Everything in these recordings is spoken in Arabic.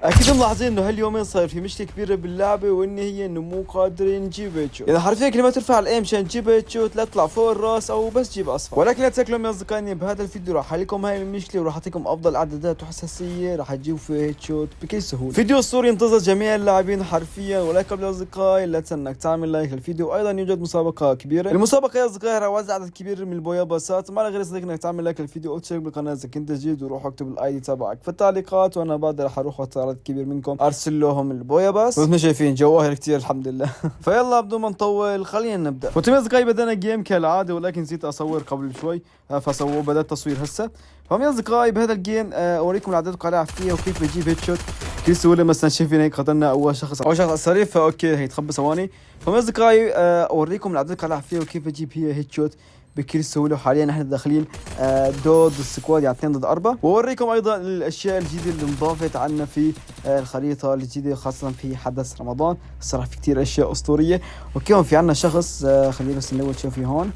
اكيد ملاحظين انه هاليومين صاير في مشكله كبيره باللعبه، وان هي انه مو قادرين نجيب هيد شوت. يعني حرفيا كل ما ترفع الايم مشان تجيب هيد شوت لا تطلع فوق الراس او بس تجيب اصفر. ولكن لا تاكلوا يا اصدقائي، بهذا الفيديو راح احلكم هاي المشكله وراح اعطيكم افضل اعدادات وحساسيه راح تجيبوا فيها هيد شوت بكل سهوله. فيديو اسطوري ينتظر جميع اللاعبين حرفيا. ولكن قبل اصدقائي لا تنسى انك تعمل لايك للفيديو. وايضا يوجد مسابقه كبيره. المسابقه يا اصدقائي راح اوزع عدد كبير من البوياباسات، ما غير صدق انك تعمل لايك للفيديو وتشترك بالقناه اذا كنت جديد، وروح اكتب الاي دي تبعك في التعليقات وانا بعد راح اروح واختار عدد كبير منكم ارسل لهم البويا بس. مثل ما شايفين جواهر كتير الحمد لله. فيلا بدون ما نطول خلينا نبدا. وتم اصدقائي بدأنا جيم كالعاده، ولكن نسيت اصور قبل شوي بدأت تصوير هسه. فهم يا اصدقائي بهذا الجيم اوريكم العادات القلعه فيها وكيف بجيب هيد شوت بكل سهوله. مثلا شايفين هيك قتلنا اول شخص على السريع، فاوكي هي تخبى ثواني. فهم يا اصدقائي اوريكم العادات القلعه فيها وكيف بجيب هي هيد شوت بكل سهوله. وحاليا احنا داخلين ضد السكواد، يعني 2 ضد 4. واوريكم ايضا الاشياء الجديده اللي انضافت عنا في الخريطه الجديده، خاصه في حدث رمضان. الصراحه في كتير اشياء اسطوريه. وكيف في عنا شخص خلينا بس نلوت شوفي هون.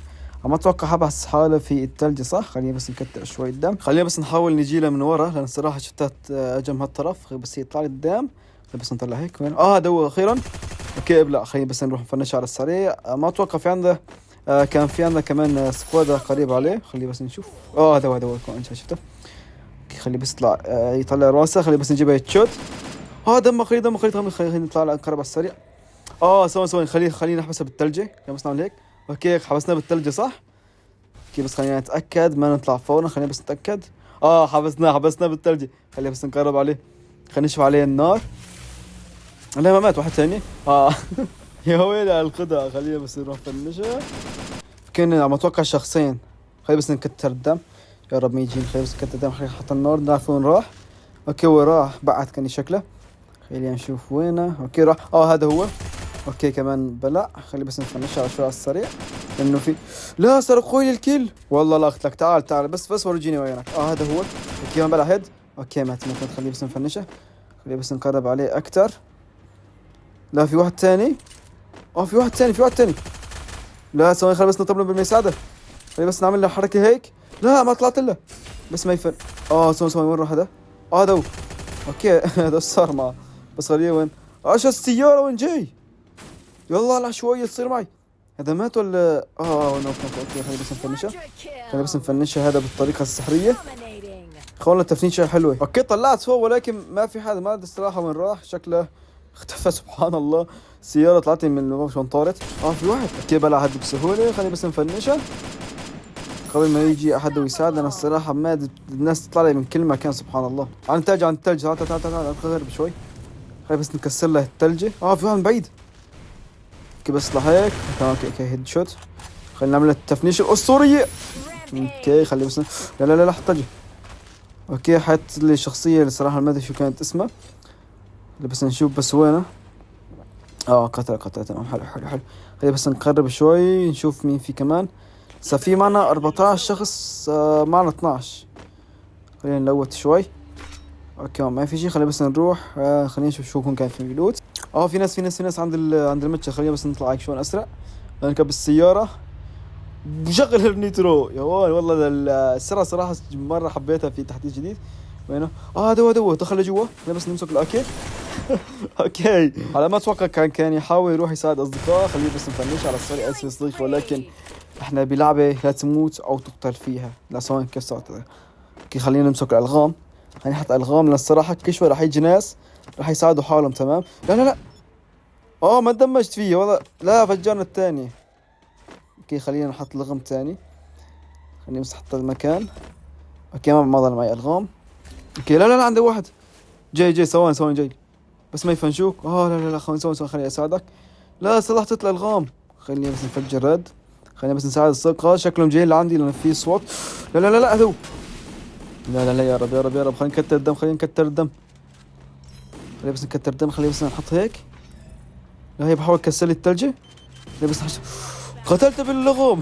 اما اتوقع حبس حاله في الثلج صح. خلينا بس نكتر شوي الدم. خلينا بس نحاول نجي له من ورا، لان الصراحه شفتها اجم هالطرف بس هي طلع لي قدام. بس نطلع هيك وين. هذا هو اخيرا. اوكي لا خلينا بس نروح نفنش على السريع. ما اتوقع في عنده كان في عندنا كمان سكواد قريب عليه. خلي بس نشوف. هذا هو انت شفته. خلي بس يطلع يطلع راسه. خلي بس نجيبه شوت. دم خلي خلينا نطلع نقرب على السريع. ثواني خلينا نحبسها بالثلجة. بس نعمل هيك. اوكي حبسنا بالثلجة صح. اوكي بس خلينا نتأكد ما نطلع فورا. خلينا بس نتأكد. حبسنا بالثلجة. خلينا بس نقرب عليه. خلينا نشوف عليه النار. لا ما مات واحد ثاني. يا ويلي على الخدعة. خلينا بس نروح فنشها. كنا عم اتوقع شخصين. خلي بس نكتر الدم. يا رب ما يجيني. خلي بس نكتر الدم. خلي حط النار نعرف وين راح. اوكي وين راح بعد كان شكله. خلينا نشوف وينه. اوكي راح. هذا هو. اوكي كمان بلع. خلي بس نفنش على شوي على السريع لانه في لا سرقوا لي الكل. والله لا اختك. تعال بس ورجيني وينك. هذا هو. اوكي كمان بلع هيد. اوكي مات. خلي بس نفنشه. خلي بس نقرب عليه اكتر. لا في واحد ثاني. في واحد ثاني. لا ثواني خلي بس نطلب له بالمساعدة. خلي بس نعمل له حركة هيك. لا ما طلعت له. بس ما يفن. ثواني وين راح هذا؟ هذا هو. اوكي هذا صار معه. بس خليه وين؟ شو السيارة وين جاي؟ يلا لا شوية تصير معي. هذا مات ولا اوكي خلي بس نفنشها هذا بالطريقة السحرية. خلونا تفنيشة حلوة. اوكي طلعت فوق ولكن ما في حدا. ما ادري الصراحة وين راح. شكله اختفى سبحان الله. السيارة طلعت من الباب شلون طارت. في واحد. اوكي بلع هذا بسهولة. خلي بس نفنشها قبل ما يجي احد ويساعدنا. الصراحة ما الناس تطلع لي من كل مكان سبحان الله. عن الثلج تعال نقرب شوي. خلي بس نكسر له الثلجة. في واحد من بعيد. اوكي بس اطلع هيك. اوكي هيد شوت. خلينا نعمل التفنيش الأسطورية. اوكي خلي بس لا حط ثلجة. اوكي حط لي شخصية الصراحة ما ادري شو كانت اسمها. بس نشوف بس وينه. قتل تمام. حلو. خلي بس نقرب شوي نشوف مين في كمان. في معنا 14 شخص. معنا 12. خلينا نلوت شوي. اوكي ما في شيء. خلي بس نروح. خلينا نشوف شو كان في لوت. في ناس عند المتجر. خلينا بس نطلع هيك شوي اسرع. نركب السيارة. بشغل النيترو يا والله السرعة صراحة مرة حبيتها في تحديث جديد. وينه؟ هذا هو دخل لجوا. خلينا بس نمسك الاكل. اوكي على ما اتوقع كان يحاول يروح يساعد اصدقائه. خليه بس نفنش على السريع. اسف صديقي ولكن احنا بلعبة لا تموت او تقتل فيها. لا سواء كيف صارت. اوكي خلينا نمسك الالغام. خلينا نحط الغام لان الصراحة كل شوي راح يجي ناس راح يساعدوا حالهم. تمام. لا ما اندمجت فيه والله. لا فجرنا الثاني. اوكي خلينا نحط لغم ثاني. خلينا بس نحط المكان. اوكي ما ضل معي الغام. اوكي لا عندي واحد جاي ثواني جاي. بس ما يفنشوك. لا ثواني خليني اساعدك. لا صلحت الالغام. خليني بس نفجر رد. خلينا بس نساعد الصقر. شكلهم جايين لعندي لان في صوت. لا هذو. لا يا رب. خلينا نكتر الدم. خلينا بس نكتر الدم. خلينا بس نحط هيك. لا هي بحاول تكسر لي الثلجة. خلينا بس قتلته باللغم.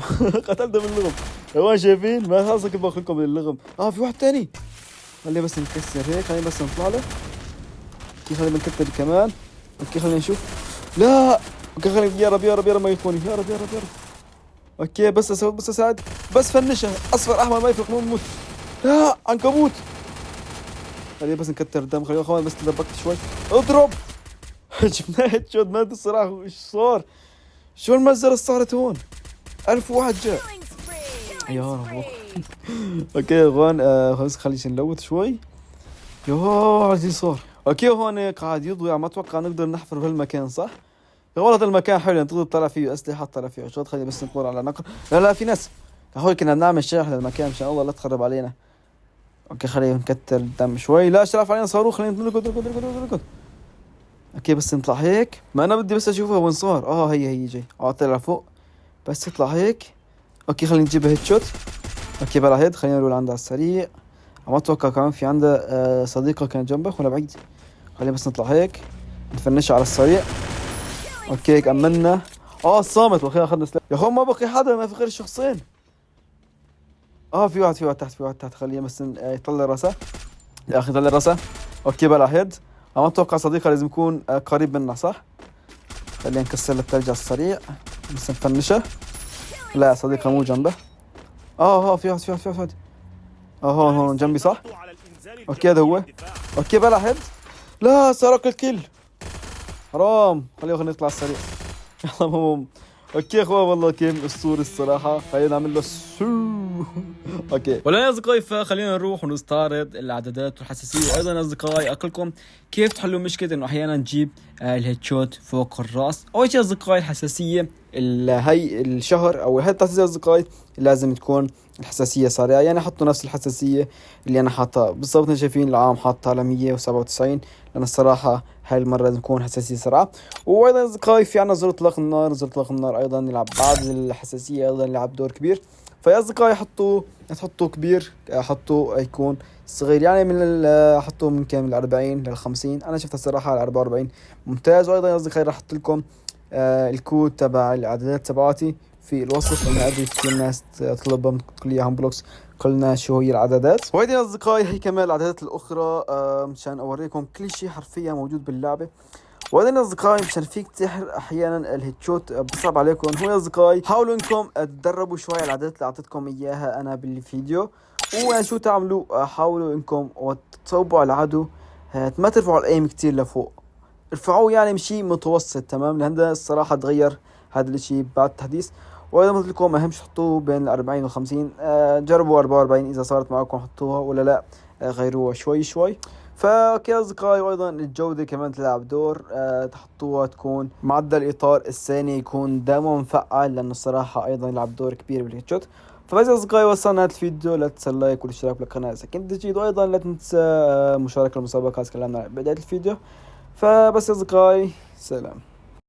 هو شايفين ما خلص كيف باخذكم باللغم. في واحد تاني. خلينا بس نكسر هيك. خلينا بس نطلع له. اوكي خلينا نكتر كمان. اوكي خلينا نشوف. لا اوكي خلينا يا رب ما يخوني. يا رب. اوكي بس اساعد. بس فنشها اصفر احمر ما يفرق. نموت. لا عنكبوت. خلينا بس نكتر الدم. خلينا اخوان بس تدبكت شوي. اضرب. جبنا هيد شوت. ما ادري الصراحه ايش صار. شو المزرة اللي صارت هون؟ 1000 واحد جاء يا رب. اوكي يا اخوان بس خلينا نلوث شوي. يا عزيز صار. اوكي هون قاعد يضوي. ما اتوقع نقدر نحفر بهالمكان صح؟ يا والله المكان حلو تقدر تطلع فيه اسلحه تطلع فيه شغلات. خلينا بس نطلع على نقر. لا في ناس اخوي كنا بنعمل شرح للمكان مشان الله لا تخرب علينا. اوكي خلينا نكتر الدم شوي. لا شرف علينا صاروخ. خلينا نركض. اوكي بس نطلع هيك. ما انا بدي بس اشوفها وين صار. هي جاي. طلع فوق بس تطلع هيك. اوكي خلينا نجيبها هيد شوت. اوكي بلا هيد. خلينا نروح عندها على السريع. ما اتوقع كمان في عنده صديقه كان جنبك ولا بعيد. خلينا بس نطلع هيك نفنشها على السريع. اوكي هيك امنا. صامت. واخيرا اخذنا سلاح. يا اخوان ما بقي حدا. ما في غير شخصين. في واحد تحت. خلينا بس يطلع راسه. يا اخي طلع راسه. اوكي بلا هيد. ما اتوقع صديقه لازم يكون قريب منا صح. خلينا نكسر له الثلج على السريع بس نفنشه. لا صديقه مو جنبه. في واحد. هون جنبي صح. اوكي هذا هو. اوكي بلا هيد. لا سرق الكل. حرام. خلينا نطلع على السريع. يلا مهم. اوكي اخوان والله كان اسطوري الصراحه. خلينا نعمل له اوكي ولا يا اصدقائي. فخلينا نروح ونستعرض الاعدادات والحساسيه. وايضا يا اصدقائي اقولكم كيف تحلوا مشكله انه احيانا نجيب الهيد شوت فوق الراس. اول شيء اصدقائي الحساسيه هي الشهر او هي الحساسيه اصدقائي لازم تكون الحساسيه سريعه. يعني حطوا نفس الحساسيه اللي انا حاطها بالضبط. شايفين العام حاطها على 197 لان الصراحه هاي المره لازم تكون حساسيه سرعه. وايضا اصدقائي في عنا زر اطلاق النار. زر اطلاق النار ايضا يلعب بعد الحساسيه ايضا يلعب دور كبير. فيا اصدقائي حطوا كبير. حطوا يكون صغير يعني من حطوا من كام 40 لل 50. انا شفت الصراحه على 44 ممتاز. وايضا يا اصدقائي راح احط لكم الكود تبع الاعدادات تبعاتي في الوصف. انا ادري كثير ناس تطلبهم تقول لي اياهم بلوكس. قلنا شو هي العدادات. وهيدي يا اصدقائي هي كمان العدادات الاخرى مشان اوريكم كل شيء حرفيا موجود باللعبه. وهذين يا اصدقائي مشان فيك تحر احيانا الهيد شوت بصعب عليكم. هو يا اصدقائي حاولوا انكم تدربوا شوي على العدادات اللي اعطيتكم اياها انا بالفيديو. وشو تعملوا حاولوا انكم تصوبوا على العدو. ما ترفعوا الايم كتير لفوق. ارفعوه يعني مشي متوسط تمام. لان الصراحه تغير هذا الشيء بعد التحديث. واذا مثل لكم اهم شيء حطوه بين 40 و 50. جربوا 44 اذا صارت معكم حطوها ولا لا غيروها شوي. فاوكي اصدقائي. وايضا الجوده كمان تلعب دور. تحطوها تكون معدل اطار الثاني يكون دائما مفعل لانه الصراحه ايضا يلعب دور كبير بالهيد شوت. فبس اصدقائي وصلنا هذا الفيديو. لا تنسى اللايك والاشتراك بالقناه اذا كنت جديد. وايضا لا تنسى مشاركه المسابقه تكلمنا بدايه الفيديو. فبس يا اصدقائي سلام.